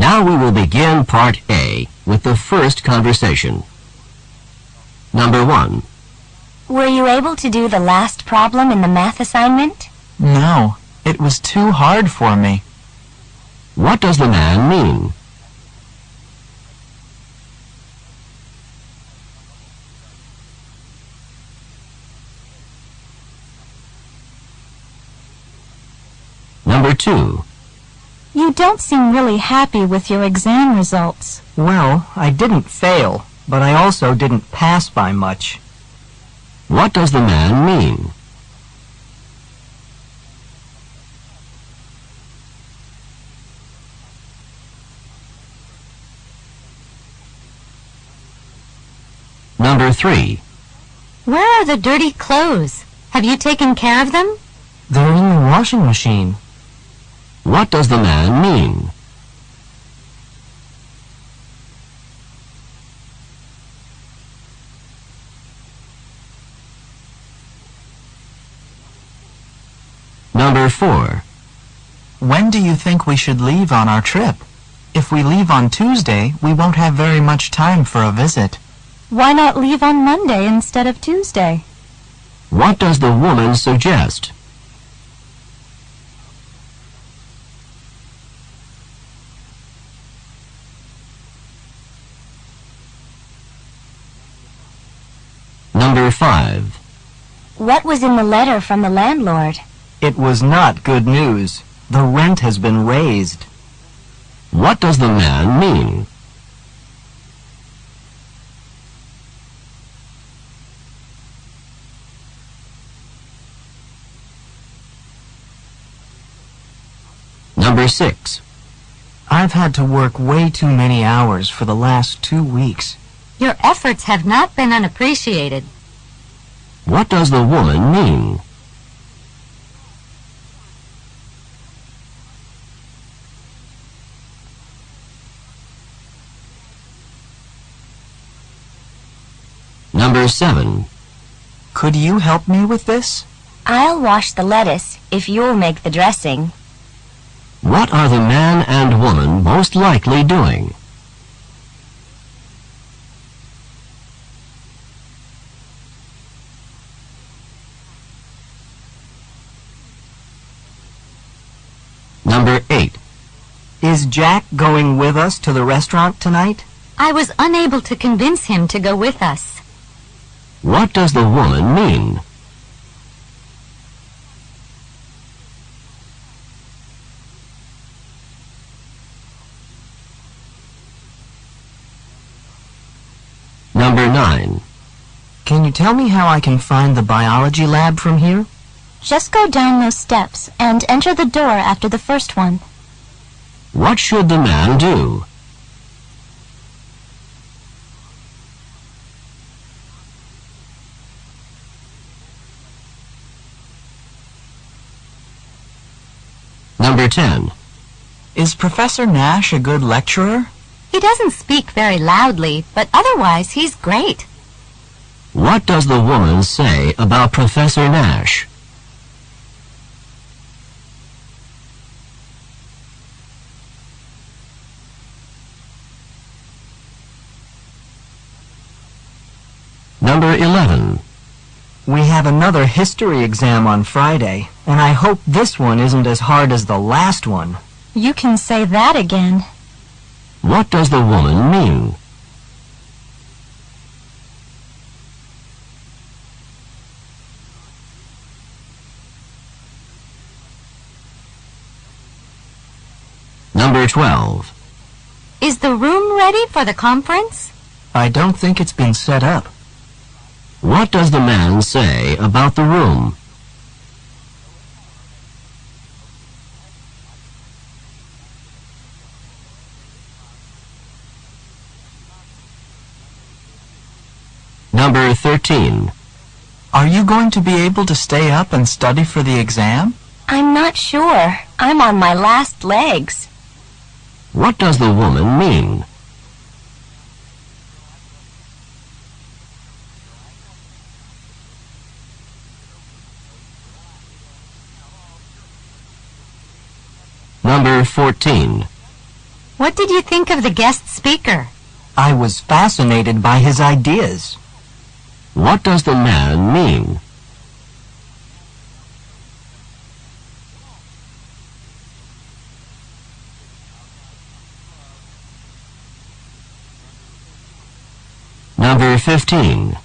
Now we will begin Part A with the first conversation. Number 1. Were you able to do the last problem in the math assignment? No, it was too hard for me. What does the man mean? Number 2. You don't seem really happy with your exam results. Well, I didn't fail, but I also didn't pass by much. What does the man mean? Number 3. Where are the dirty clothes? Have you taken care of them? They're in the washing machine. What does the man mean? Number 4. When do you think we should leave on our trip? If we leave on Tuesday, we won't have very much time for a visit. Why not leave on Monday instead of Tuesday? What does the woman suggest? Number 5. What was in the letter from the landlord? It was not good news. The rent has been raised. What does the man mean? Number 6. I've had to work way too many hours for the last 2 weeks. Your efforts have not been unappreciated. What does the woman mean? Number 7. Could you help me with this? I'll wash the lettuce if you'll make the dressing. What are the man and woman most likely doing? Number 8. Is Jack going with us to the restaurant tonight? I was unable to convince him to go with us. What does the woman mean? Number 9. Can you tell me how I can find the biology lab from here? Just go down those steps and enter the door after the first one. What should the man do? Number 10. Is Professor Nash a good lecturer? He doesn't speak very loudly, but otherwise he's great. What does the woman say about Professor Nash? Number 11. We have another history exam on Friday, and I hope this one isn't as hard as the last one. You can say that again. What does the woman mean? Number 12. Is the room ready for the conference? I don't think it's been set up. What does the man say about the room? Number 13. Are you going to be able to stay up and study for the exam? I'm not sure. I'm on my last legs. What does the woman mean? Number 14. What did you think of the guest speaker? I was fascinated by his ideas. What does the man mean? Number 15.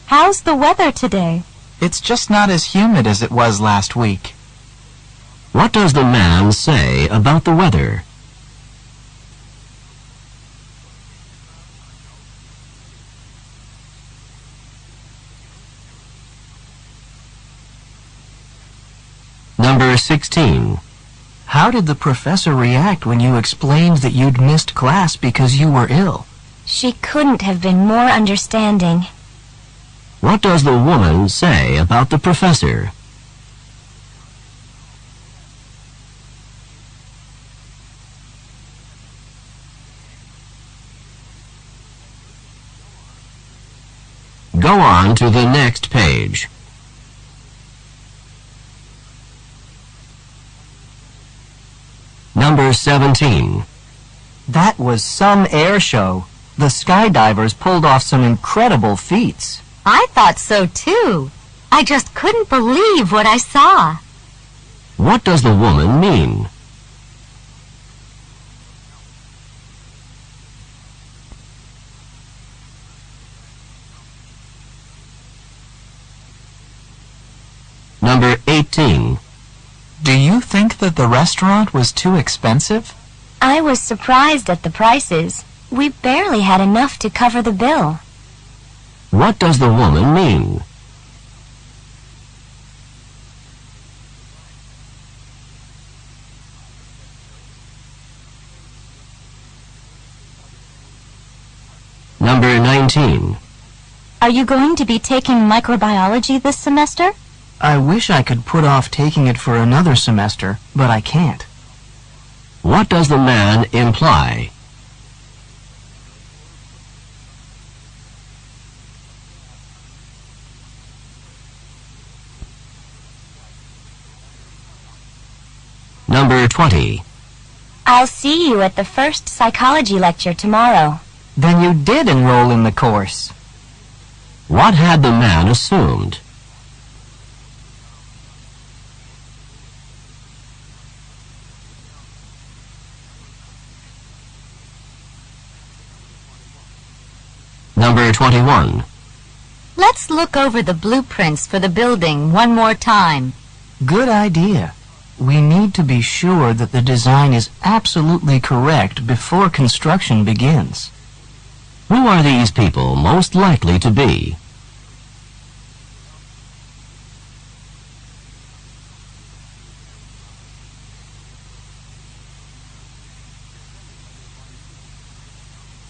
How's the weather today? It's just not as humid as it was last week. What does the man say about the weather? Number 16. How did the professor react when you explained that you'd missed class because you were ill? She couldn't have been more understanding. What does the woman say about the professor? Go on to the next page. Number 17. That was some air show. The skydivers pulled off some incredible feats. I thought so too. I just couldn't believe what I saw. What does the woman mean? Number 18. Do you think that the restaurant was too expensive? I was surprised at the prices. We barely had enough to cover the bill. What does the woman mean? Number 19. Are you going to be taking microbiology this semester? I wish I could put off taking it for another semester, but I can't. What does the man imply? Number 20. I'll see you at the first psychology lecture tomorrow. Then you did enroll in the course. What had the man assumed? Number 21. Let's look over the blueprints for the building one more time. Good idea. We need to be sure that the design is absolutely correct before construction begins. Who are these people most likely to be?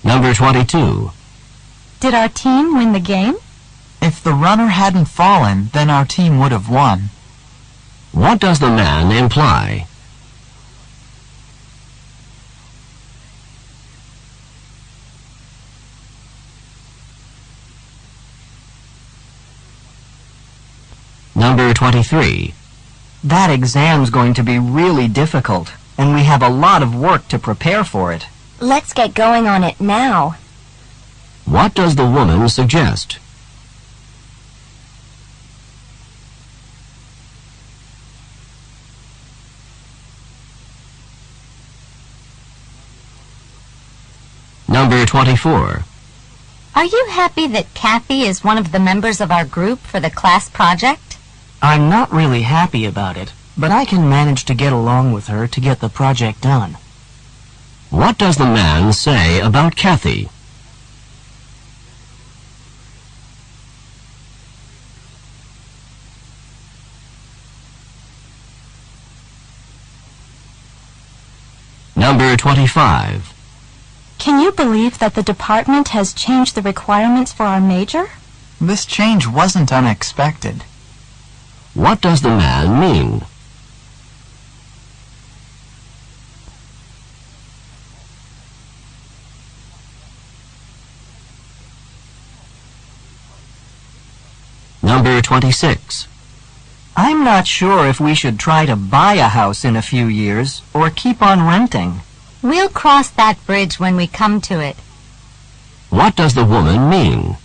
Number 22. Did our team win the game? If the runner hadn't fallen, then our team would have won. What does the man imply? Number 23. That exam's going to be really difficult, and we have a lot of work to prepare for it. Let's get going on it now. What does the woman suggest? Number 24. Are you happy that Kathy is one of the members of our group for the class project? I'm not really happy about it, but I can manage to get along with her to get the project done. What does the man say about Kathy? Number 25. Can you believe that the department has changed the requirements for our major? This change wasn't unexpected. What does the man mean? Number 26. I'm not sure if we should try to buy a house in a few years or keep on renting. We'll cross that bridge when we come to it. What does the woman mean?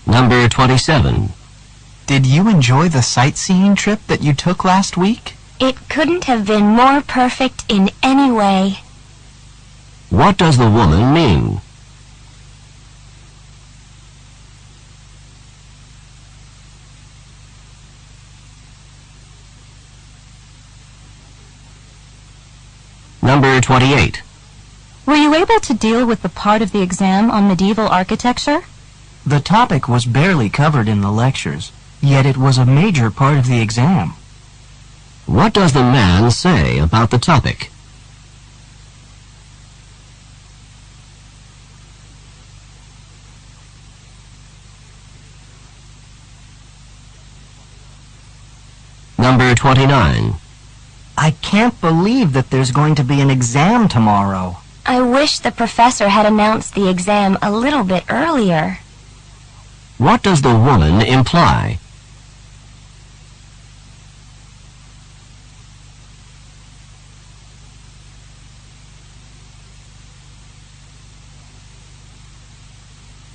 Number 27. Did you enjoy the sightseeing trip that you took last week? It couldn't have been more perfect in any way. What does the woman mean? Number 28. Were you able to deal with the part of the exam on medieval architecture? The topic was barely covered in the lectures, yet it was a major part of the exam. What does the man say about the topic? Number 29. I can't believe that there's going to be an exam tomorrow. I wish the professor had announced the exam a little bit earlier. What does the woman imply?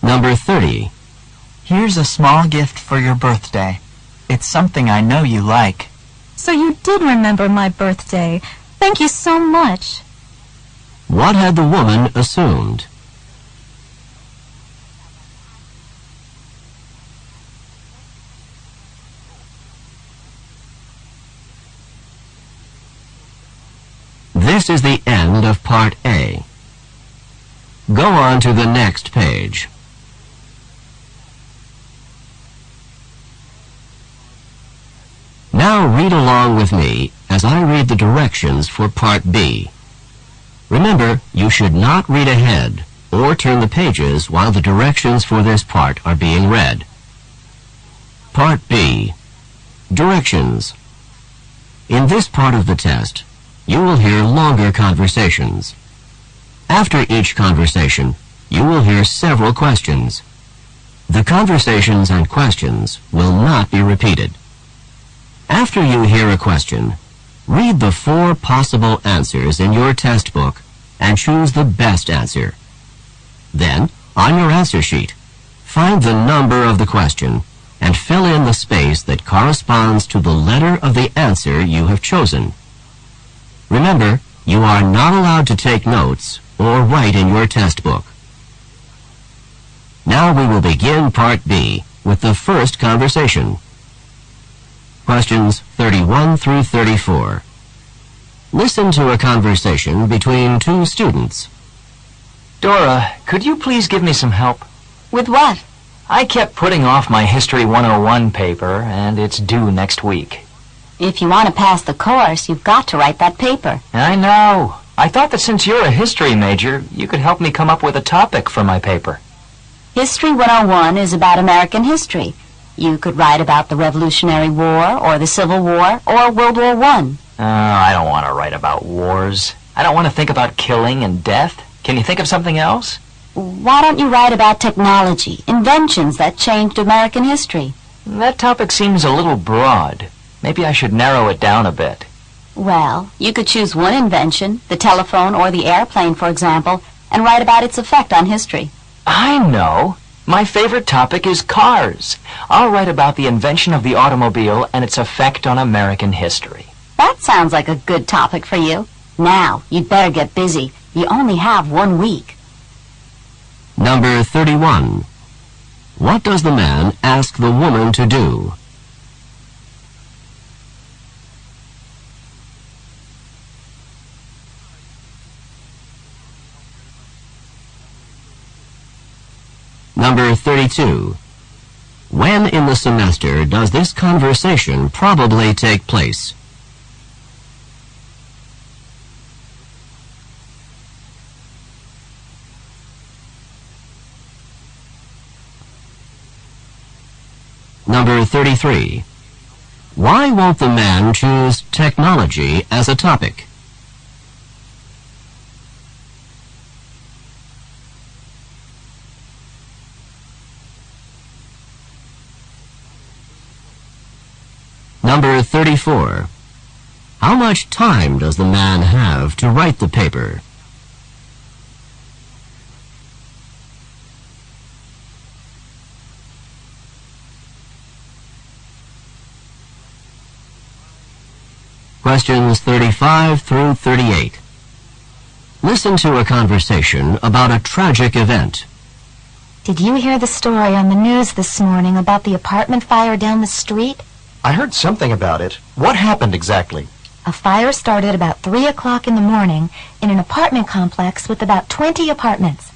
Number 30. Here's a small gift for your birthday. It's something I know you like. So you did remember my birthday. Thank you so much. What had the woman assumed? This is the end of Part A. Go on to the next page. Now read along with me as I read the directions for Part B. Remember, you should not read ahead or turn the pages while the directions for this part are being read. Part B. Directions. In this part of the test, you will hear longer conversations. After each conversation, you will hear several questions. The conversations and questions will not be repeated. After you hear a question, read the 4 possible answers in your test book and choose the best answer. Then, on your answer sheet, find the number of the question and fill in the space that corresponds to the letter of the answer you have chosen. Remember, you are not allowed to take notes or write in your test book. Now we will begin Part B with the first conversation. Questions 31 through 34. Listen to a conversation between 2 students. Dora, could you please give me some help? With what? I kept putting off my History 101 paper, and it's due next week. If you want to pass the course, you've got to write that paper. I know. I thought that since you're a history major, you could help me come up with a topic for my paper. History 101 is about American history. You could write about the Revolutionary War, or the Civil War, or World War I. I don't want to write about wars. I don't want to think about killing and death. Can you think of something else? Why don't you write about technology, inventions that changed American history? That topic seems a little broad. Maybe I should narrow it down a bit. Well, you could choose one invention, the telephone or the airplane, for example, and write about its effect on history. I know. My favorite topic is cars. I'll write about the invention of the automobile and its effect on American history. That sounds like a good topic for you. Now, you'd better get busy. You only have 1 week. Number 31. What does the man ask the woman to do? Number 32. When in the semester does this conversation probably take place? Number 33. Why won't the man choose technology as a topic? Number 34. How much time does the man have to write the paper? Questions 35 through 38. Listen to a conversation about a tragic event. Did you hear the story on the news this morning about the apartment fire down the street? I heard something about it. What happened exactly? A fire started about 3 o'clock in the morning in an apartment complex with about 20 apartments.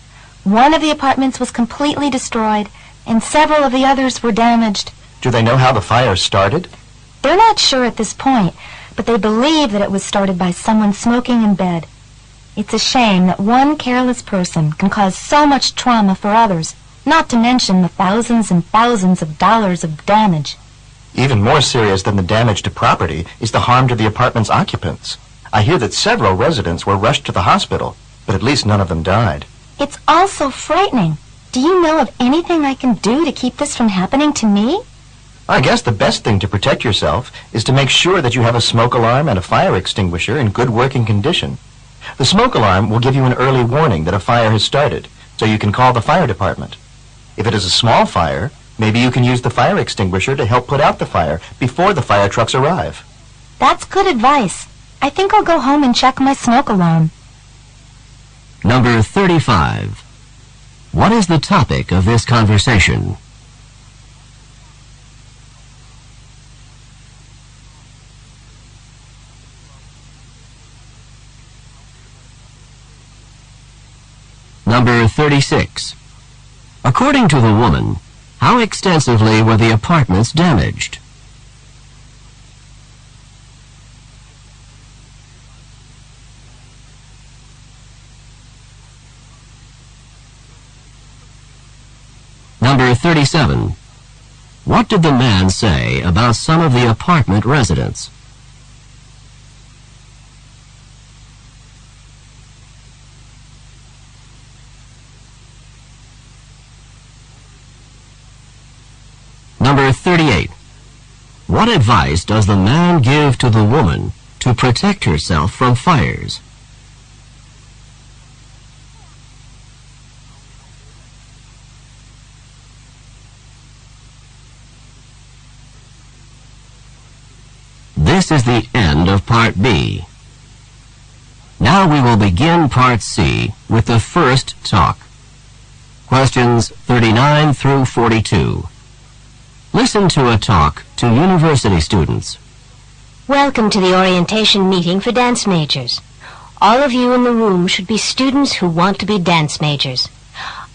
One of the apartments was completely destroyed, and several of the others were damaged. Do they know how the fire started? They're not sure at this point, but they believe that it was started by someone smoking in bed. It's a shame that one careless person can cause so much trauma for others, not to mention the thousands and thousands of dollars of damage. Even more serious than the damage to property is the harm to the apartment's occupants. I hear that several residents were rushed to the hospital, but at least none of them died. It's all so frightening. Do you know of anything I can do to keep this from happening to me? I guess the best thing to protect yourself is to make sure that you have a smoke alarm and a fire extinguisher in good working condition. The smoke alarm will give you an early warning that a fire has started, so you can call the fire department. If it is a small fire, maybe you can use the fire extinguisher to help put out the fire before the fire trucks arrive. That's good advice. I think I'll go home and check my smoke alarm. Number 35. What is the topic of this conversation? Number 36. According to the woman, how extensively were the apartments damaged? Number 37. What did the man say about some of the apartment residents? Number 38. What advice does the man give to the woman to protect herself from fires? This is the end of Part B. Now we will begin Part C with the first talk. Questions 39 through 42. Listen to a talk to university students. Welcome to the orientation meeting for dance majors. All of you in the room should be students who want to be dance majors.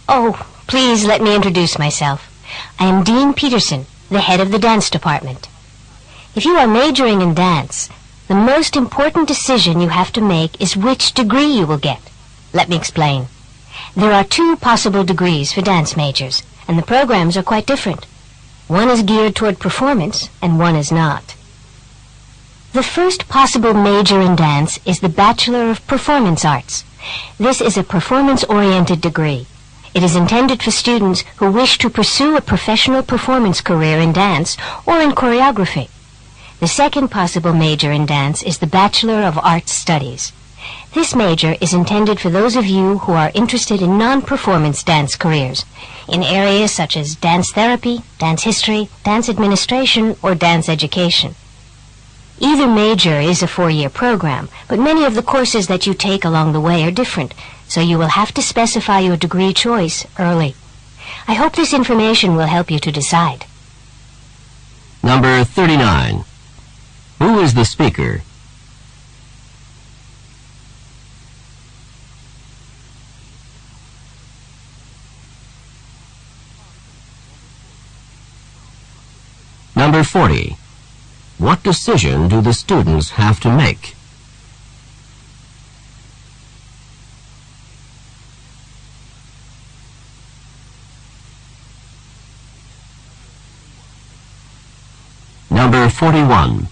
Oh, please let me introduce myself. I am Dean Peterson, the head of the dance department. If you are majoring in dance, the most important decision you have to make is which degree you will get. Let me explain. There are 2 possible degrees for dance majors, and the programs are quite different. One is geared toward performance, and one is not. The first possible major in dance is the Bachelor of Performance Arts. This is a performance-oriented degree. It is intended for students who wish to pursue a professional performance career in dance or in choreography. The second possible major in dance is the Bachelor of Arts Studies. This major is intended for those of you who are interested in non-performance dance careers, in areas such as dance therapy, dance history, dance administration, or dance education. Either major is a 4-year program, but many of the courses that you take along the way are different, so you will have to specify your degree choice early. I hope this information will help you to decide. Number 39. Who is the speaker? Number 40. What decision do the students have to make? Number 41.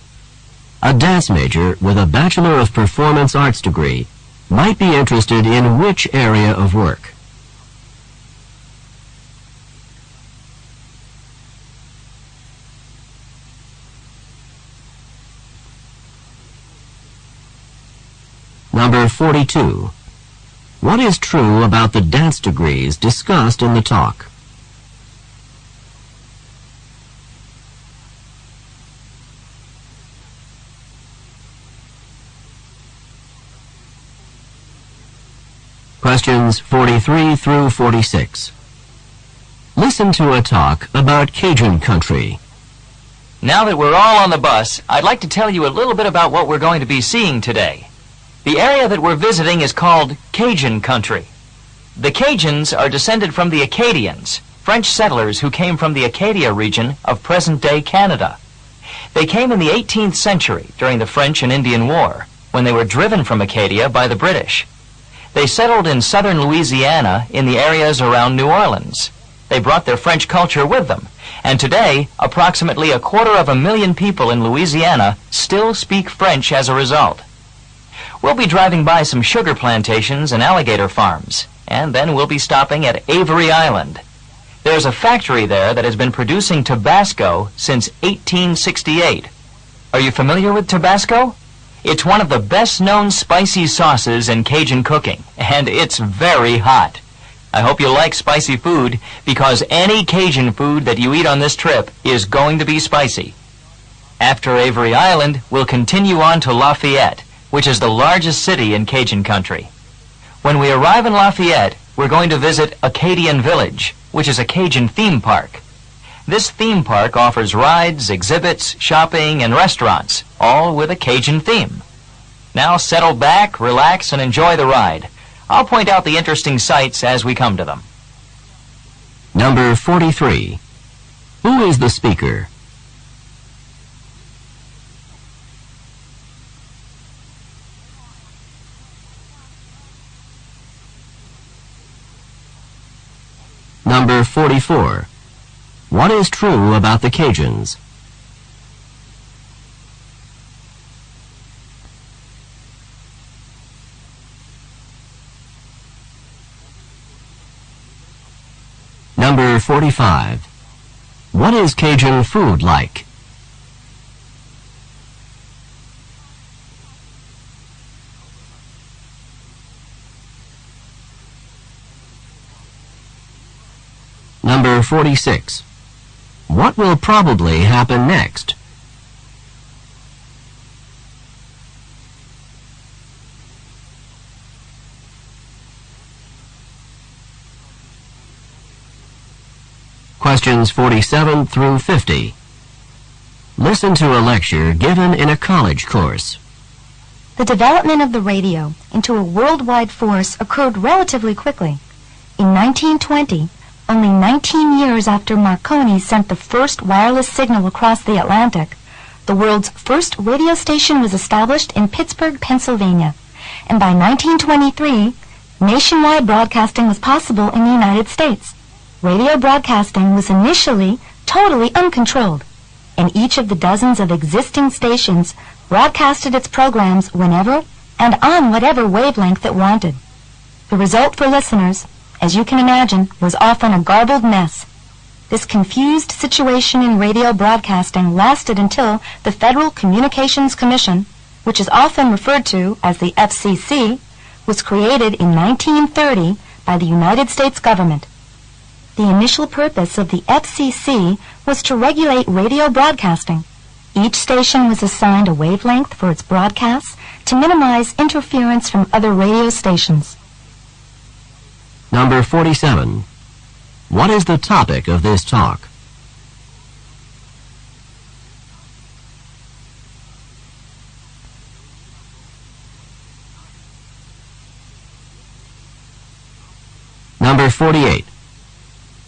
A dance major with a Bachelor of Performance Arts degree might be interested in which area of work? Number 42. What is true about the dance degrees discussed in the talk? Questions 43 through 46. Listen to a talk about Cajun country. Now that we're all on the bus, I'd like to tell you a little bit about what we're going to be seeing today. The area that we're visiting is called Cajun country. The Cajuns are descended from the Acadians, French settlers who came from the Acadia region of present-day Canada. They came in the 18th century during the French and Indian War, when they were driven from Acadia by the British. They settled in southern Louisiana in the areas around New Orleans. They brought their French culture with them, and today approximately 250,000 people in Louisiana still speak French as a result. We'll be driving by some sugar plantations and alligator farms, and then we'll be stopping at Avery Island. There's a factory there that has been producing Tabasco since 1868. Are you familiar with Tabasco? It's one of the best-known spicy sauces in Cajun cooking, and it's very hot. I hope you like spicy food, because any Cajun food that you eat on this trip is going to be spicy. After Avery Island, we'll continue on to Lafayette, which is the largest city in Cajun country. When we arrive in Lafayette, we're going to visit Acadian Village, which is a Cajun theme park. This theme park offers rides, exhibits, shopping, and restaurants, all with a Cajun theme. Now settle back, relax, and enjoy the ride. I'll point out the interesting sights as we come to them. Number 43. Who is the speaker? Number 44. What is true about the Cajuns? Number 45. What is Cajun food like? Number 46. What will probably happen next? Questions 47 through 50. Listen to a lecture given in a college course. The development of the radio into a worldwide force occurred relatively quickly. In 1920, only 19 years after Marconi sent the first wireless signal across the Atlantic, the world's first radio station was established in Pittsburgh, Pennsylvania. And by 1923, nationwide broadcasting was possible in the United States. Radio broadcasting was initially totally uncontrolled, and each of the dozens of existing stations broadcasted its programs whenever and on whatever wavelength it wanted. The result for listeners, as you can imagine, was often a garbled mess. This confused situation in radio broadcasting lasted until the Federal Communications Commission, which is often referred to as the FCC, was created in 1930 by the United States government. The initial purpose of the FCC was to regulate radio broadcasting. Each station was assigned a wavelength for its broadcasts to minimize interference from other radio stations. Number 47. What is the topic of this talk? Number 48.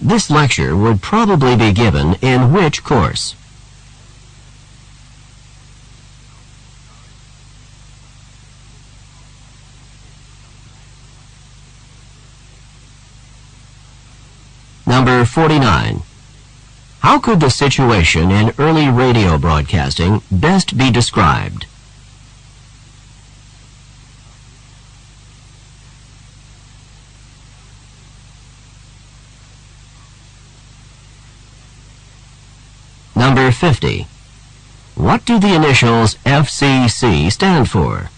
This lecture would probably be given in which course? Number 49. How could the situation in early radio broadcasting best be described? Number 50. What do the initials FCC stand for?